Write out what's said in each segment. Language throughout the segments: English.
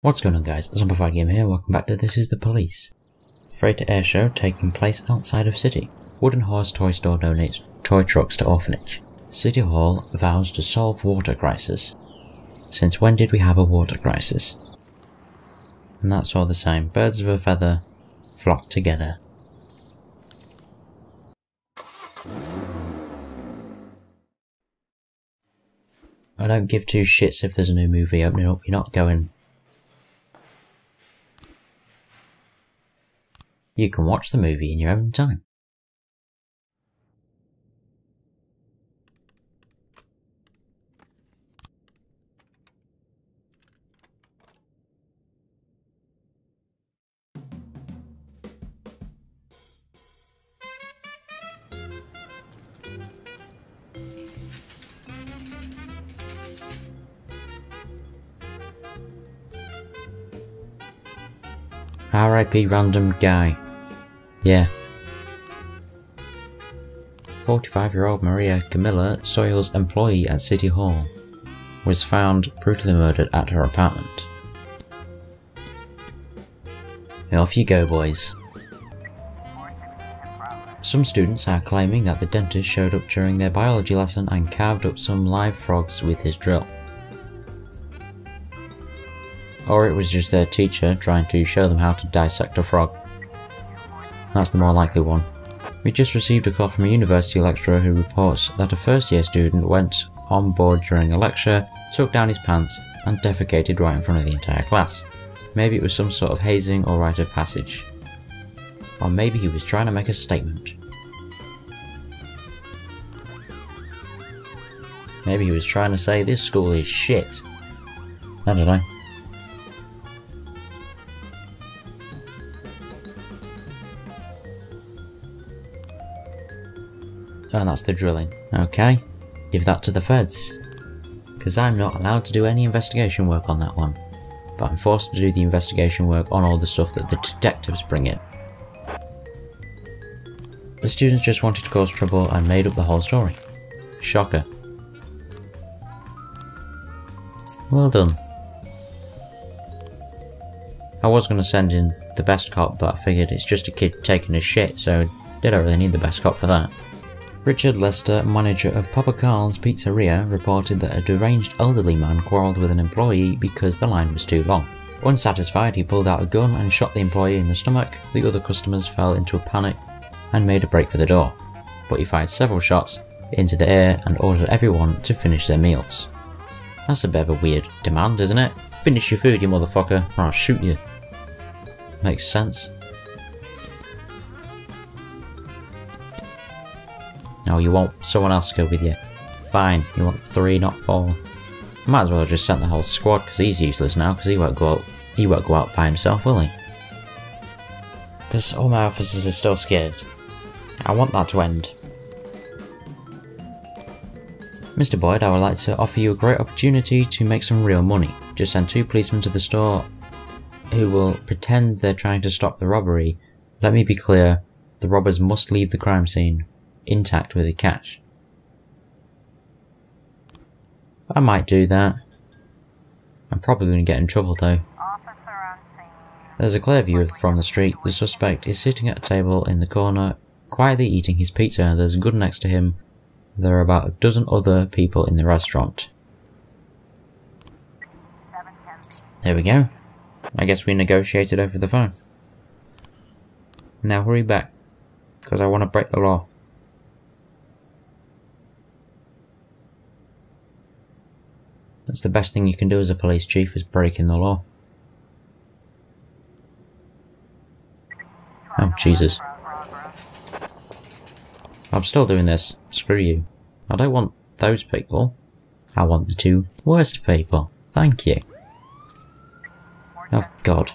What's going on, guys? ZombifiedGamer here, welcome back to This Is the Police. Freight-to-air show taking place outside of city. Wooden Horse Toy Store donates toy trucks to orphanage. City Hall vows to solve water crisis. Since when did we have a water crisis? And that's all the same. Birds of a feather flock together. I don't give two shits if there's a new movie opening up, you're not going. You can watch the movie in your own time. R.I.P. random guy. Yeah. 45-year-old Maria Camilla, Soil's employee at City Hall, was found brutally murdered at her apartment. Off you go, boys. Some students are claiming that the dentist showed up during their biology lesson and carved up some live frogs with his drill. Or it was just their teacher trying to show them how to dissect a frog. That's the more likely one. We just received a call from a university lecturer who reports that a first-year student went on board during a lecture, took down his pants, and defecated right in front of the entire class. Maybe it was some sort of hazing or rite of passage. Or maybe he was trying to make a statement. Maybe he was trying to say this school is shit. I don't know. And that's the drilling. Okay, give that to the feds. Because I'm not allowed to do any investigation work on that one. But I'm forced to do the investigation work on all the stuff that the detectives bring in. The students just wanted to cause trouble and made up the whole story. Shocker. Well done. I was going to send in the best cop, but I figured it's just a kid taking a shit, so they don't really need the best cop for that. Richard Lester, manager of Papa Carl's Pizzeria, reported that a deranged elderly man quarrelled with an employee because the line was too long. Unsatisfied, he pulled out a gun and shot the employee in the stomach. The other customers fell into a panic and made a break for the door, but he fired several shots into the air and ordered everyone to finish their meals. That's a bit of a weird demand, isn't it? Finish your food, you motherfucker, or I'll shoot you. Makes sense. No, you want someone else to go with you. Fine, you want 3, not 4. Might as well have just sent the whole squad, because he's useless now, because he won't go out by himself, will he? Because all my officers are still scared. I want that to end. Mr. Boyd, I would like to offer you a great opportunity to make some real money. Just send 2 policemen to the store who will pretend they're trying to stop the robbery. Let me be clear, the robbers must leave the crime scene intact with the cash. I might do that. I'm probably going to get in trouble though. There's a clear view from the street. The suspect is sitting at a table in the corner, quietly eating his pizza. There's a gun next to him. There are about a dozen other people in the restaurant. There we go. I guess we negotiated over the phone. Now hurry back, because I want to break the law. That's the best thing you can do as a police chief, is breaking the law. Oh, Jesus. I'm still doing this. Screw you. I don't want those people. I want the 2 worst people. Thank you. Oh, God.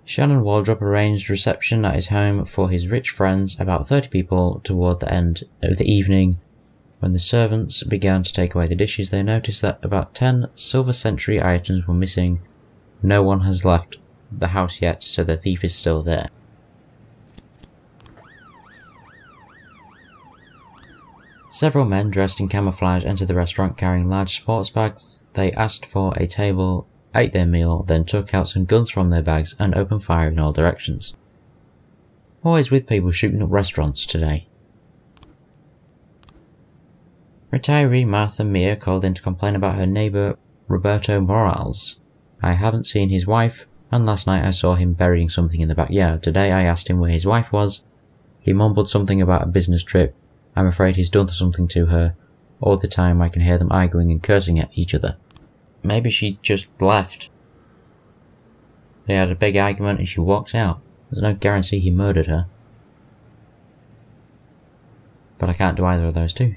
Shannon Waldrop arranged reception at his home for his rich friends, about 30 people, toward the end of the evening. When the servants began to take away the dishes, they noticed that about 10 Silver Century items were missing. No one has left the house yet, so the thief is still there. Several men dressed in camouflage entered the restaurant carrying large sports bags. They asked for a table, ate their meal, then took out some guns from their bags and opened fire in all directions. Always with people shooting up restaurants today. Retiree Martha Mia called in to complain about her neighbour Roberto Morales. I haven't seen his wife, and last night I saw him burying something in the backyard. Today I asked him where his wife was. He mumbled something about a business trip. I'm afraid he's done something to her. All the time I can hear them arguing and cursing at each other. Maybe she just left. They had a big argument and she walked out. There's no guarantee he murdered her. But I can't do either of those two.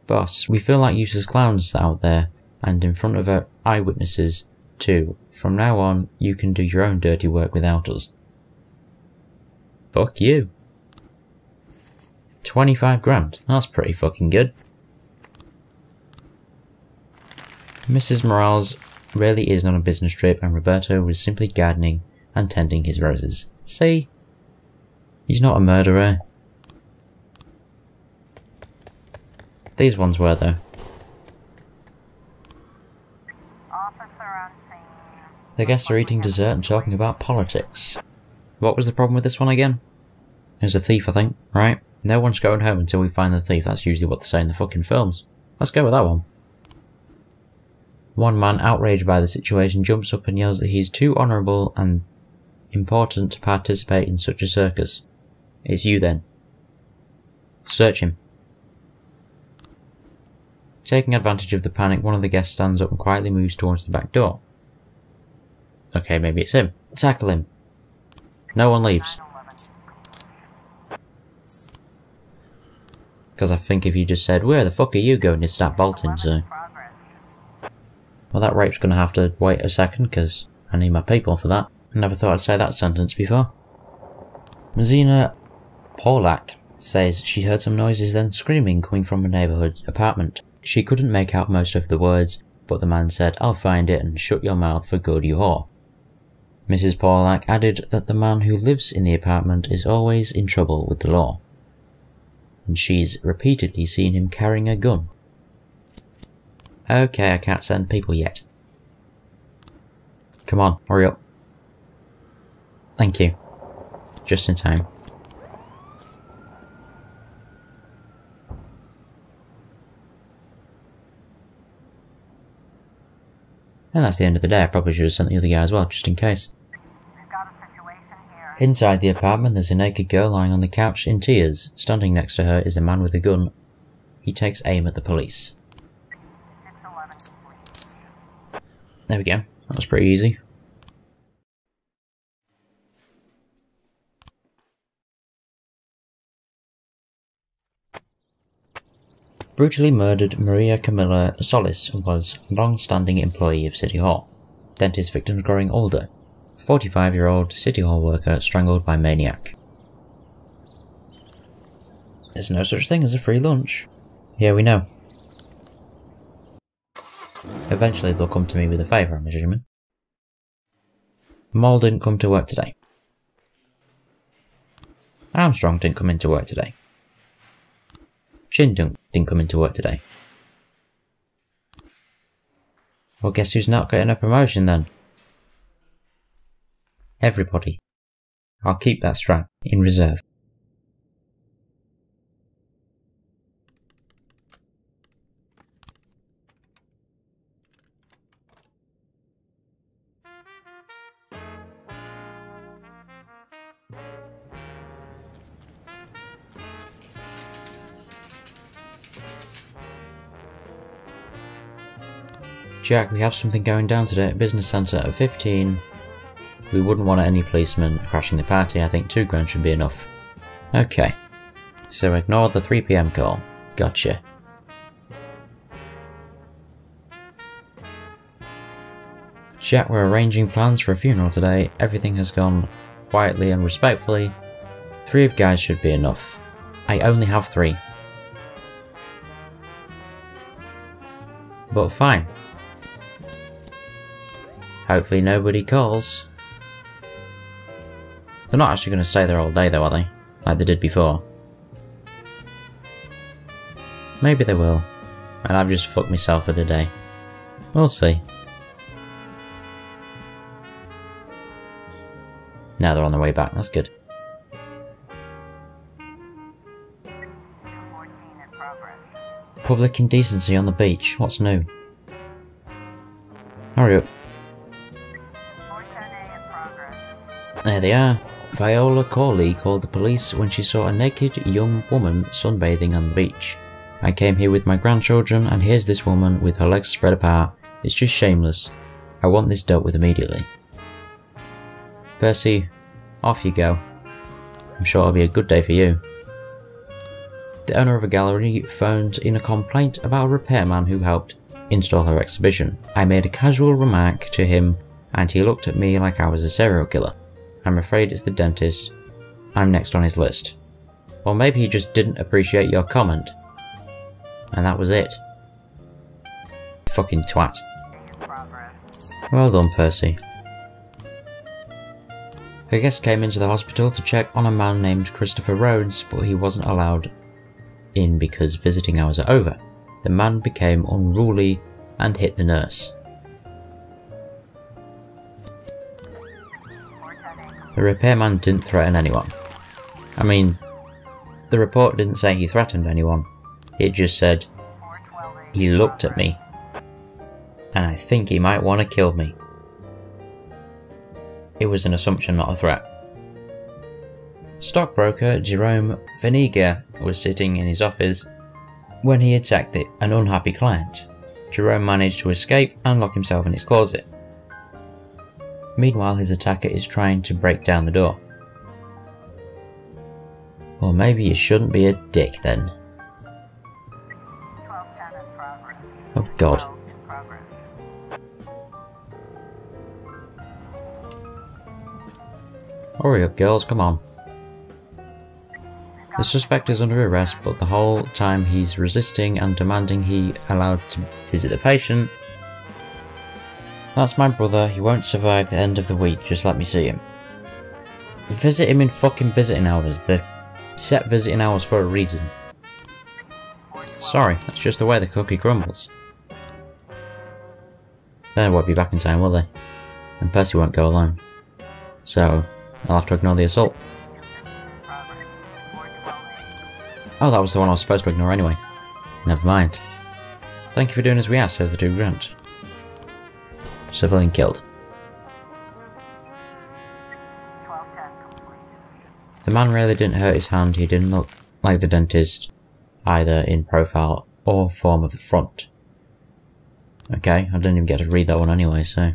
Boss, we feel like useless clowns out there, and in front of our eyewitnesses too. From now on, you can do your own dirty work without us. Fuck you. 25 grand. That's pretty fucking good. Mrs. Morales really is on a business trip and Roberto was simply gardening and tending his roses. See? He's not a murderer. These ones were though. The guests are eating dessert and talking about politics. What was the problem with this one again? There's a thief, I think, right? No one's going home until we find the thief. That's usually what they say in the fucking films. Let's go with that one. One man, outraged by the situation, jumps up and yells that he's too honourable and important to participate in such a circus. It's you then. Search him. Taking advantage of the panic, one of the guests stands up and quietly moves towards the back door. Okay, maybe it's him. Tackle him. No one leaves. Because I think if you just said, where the fuck are you going, you'd start bolting, so... Well, that rape's gonna have to wait a second, because I need my people for that. I never thought I'd say that sentence before. Mazina Polak says she heard some noises then screaming coming from a neighbourhood apartment. She couldn't make out most of the words, but the man said, I'll find it and shut your mouth for good, you whore. Mrs. Polak added that the man who lives in the apartment is always in trouble with the law. And she's repeatedly seen him carrying a gun. Okay, I can't send people yet. Come on, hurry up. Thank you. Just in time. And that's the end of the day. I probably should have sent the other guy as well, just in case. Inside the apartment, there's a naked girl lying on the couch in tears. Standing next to her is a man with a gun. He takes aim at the police. There we go. That was pretty easy. Brutally murdered Maria Camilla Solis was a long-standing employee of City Hall. Dentist victim growing older. 45-year-old City Hall worker strangled by maniac. There's no such thing as a free lunch. Yeah, we know. Eventually they'll come to me with a favour, I'm assuming. Maul didn't come to work today. Armstrong didn't come into work today. Shin didn't come into work today. Well, guess who's not getting a promotion then? Everybody. I'll keep that strap in reserve. Jack, we have something going down today at Business Centre at 15. We wouldn't want any policemen crashing the party. I think 2 grand should be enough. Okay. So ignore the 3 PM call. Gotcha. Jack, we're arranging plans for a funeral today. Everything has gone quietly and respectfully. 3 of guys should be enough. I only have 3. But fine. Hopefully nobody calls. They're not actually going to stay there all day though, are they? Like they did before. Maybe they will. And I've just fucked myself for the day. We'll see. Now they're on their way back, that's good. Public indecency on the beach, what's new? Hurry up. There they are. Viola Corley called the police when she saw a naked young woman sunbathing on the beach. I came here with my grandchildren and here's this woman with her legs spread apart. It's just shameless. I want this dealt with immediately. Percy, off you go. I'm sure it'll be a good day for you. The owner of a gallery phoned in a complaint about a repairman who helped install her exhibition. I made a casual remark to him and he looked at me like I was a serial killer. I'm afraid it's the dentist. I'm next on his list. Or maybe he just didn't appreciate your comment. And that was it. Fucking twat. Well done, Percy. A guest came into the hospital to check on a man named Christopher Rhodes, but he wasn't allowed in because visiting hours are over. The man became unruly and hit the nurse. The repairman didn't threaten anyone. I mean, the report didn't say he threatened anyone. It just said, he looked at me, and I think he might want to kill me. It was an assumption, not a threat. Stockbroker Jerome Veniger was sitting in his office when he attacked an unhappy client. Jerome managed to escape and lock himself in his closet. Meanwhile, his attacker is trying to break down the door. Well, maybe you shouldn't be a dick then. Oh god. Hurry up, girls, come on. The suspect is under arrest, but the whole time he's resisting and demanding he allowed to visit the patient. That's my brother, he won't survive the end of the week, just let me see him. Visit him in fucking visiting hours, they're set visiting hours for a reason. Sorry, that's just the way the cookie crumbles. They won't be back in time, will they? And Percy won't go alone. So, I'll have to ignore the assault. Oh, that was the one I was supposed to ignore anyway. Never mind. Thank you for doing as we asked, here's the £2,000. Civilian killed. The man really didn't hurt his hand, he didn't look like the dentist, either in profile or form of the front. Okay, I didn't even get to read that one anyway, so...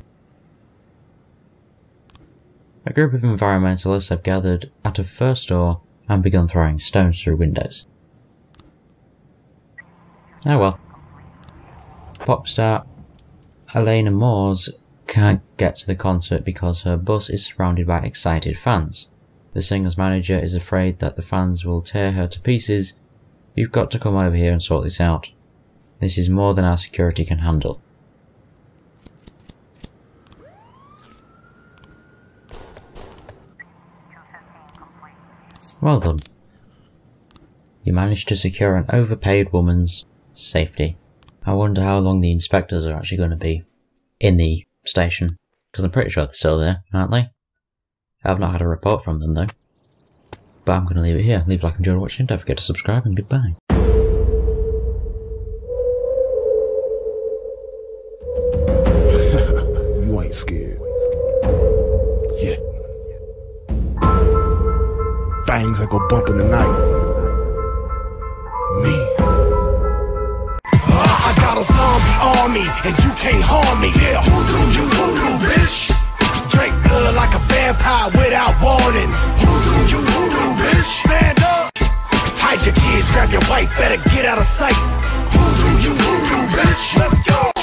A group of environmentalists have gathered at a first store and begun throwing stones through windows. Oh well. Pop star Elena Moores can't get to the concert because her bus is surrounded by excited fans. The singer's manager is afraid that the fans will tear her to pieces. You've got to come over here and sort this out. This is more than our security can handle. Well done. You managed to secure an overpaid woman's safety. I wonder how long the inspectors are actually going to be in the station, because I'm pretty sure they're still there, aren't they? I've not had a report from them though. But I'm going to leave it here. Leave a like and enjoy watching. Don't forget to subscribe and goodbye. You ain't scared. Yeah. Things that go bump in the night. Me. I got a zombie army and you can't harm me. Yeah, hoodoo, bitch. Drink blood like a vampire without warning. Hoodoo, bitch. Stand up. Hide your kids, grab your wife, better get out of sight. Hoodoo, bitch. Let's go.